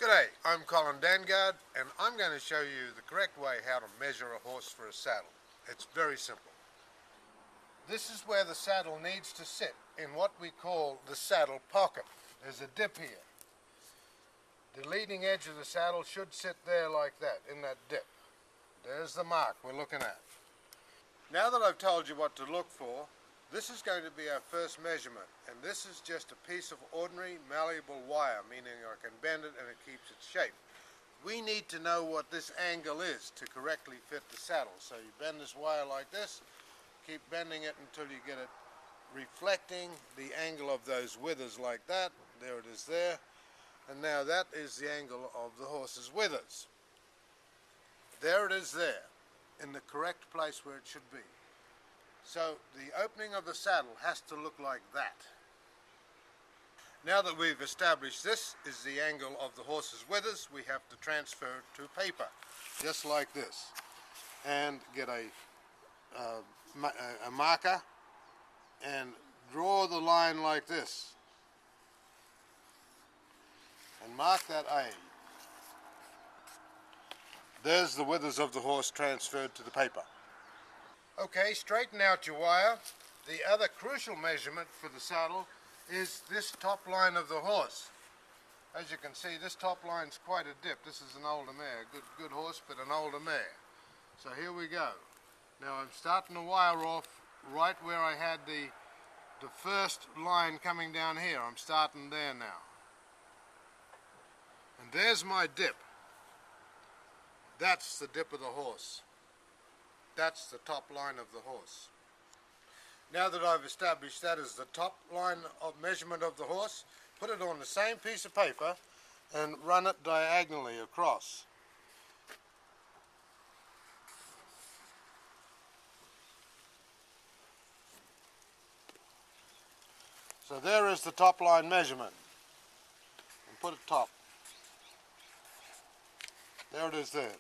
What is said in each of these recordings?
G'day, I'm Colin Dangard and I'm going to show you the correct way how to measure a horse for a saddle. It's very simple. This is where the saddle needs to sit, in what we call the saddle pocket. There's a dip here. The leading edge of the saddle should sit there like that, in that dip. There's the mark we're looking at. Now that I've told you what to look for, this is going to be our first measurement, and this is just a piece of ordinary malleable wire, meaning I can bend it and it keeps its shape. We need to know what this angle is to correctly fit the saddle. So you bend this wire like this, keep bending it until you get it reflecting the angle of those withers like that. There it is there. And now that is the angle of the horse's withers. There it is there, in the correct place where it should be. So the opening of the saddle has to look like that. Now that we've established this is the angle of the horse's withers, we have to transfer it to paper, just like this, and get a marker and draw the line like this, and mark that A. There's the withers of the horse transferred to the paper. Okay, straighten out your wire. The other crucial measurement for the saddle is this top line of the horse. As you can see, this top line's quite a dip. This is an older mare, good horse, but an older mare. So here we go. Now I'm starting the wire off right where I had the first line coming down here. I'm starting there now. And there's my dip. That's the dip of the horse. That's the top line of the horse. Now that I've established that as the top line of measurement of the horse, put it on the same piece of paper and run it diagonally across. So there is the top line measurement. And put it top. There it is there.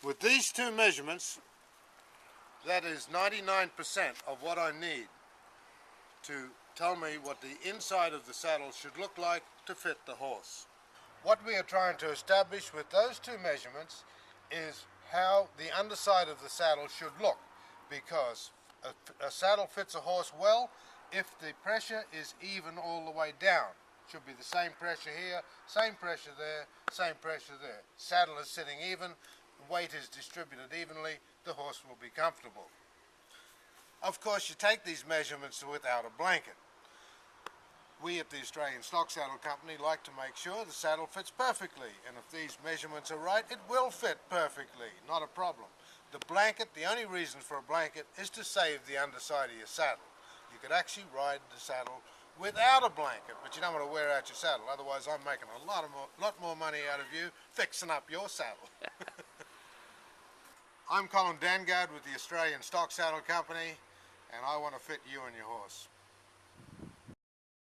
With these two measurements, that is 99% of what I need to tell me what the inside of the saddle should look like to fit the horse. What we are trying to establish with those two measurements is how the underside of the saddle should look, because a saddle fits a horse well if the pressure is even all the way down. Should be the same pressure here, same pressure there, same pressure there. Saddle is sitting even, weight is distributed evenly, the horse will be comfortable. Of course, you take these measurements without a blanket. We at the Australian Stock Saddle Company like to make sure the saddle fits perfectly, and if these measurements are right, it will fit perfectly, not a problem. The blanket, the only reason for a blanket is to save the underside of your saddle. You could actually ride the saddle without a blanket, but you don't want to wear out your saddle, otherwise I'm making a lot more money out of you fixing up your saddle. I'm Colin Dangard with the Australian Stock Saddle Company, and I want to fit you and your horse.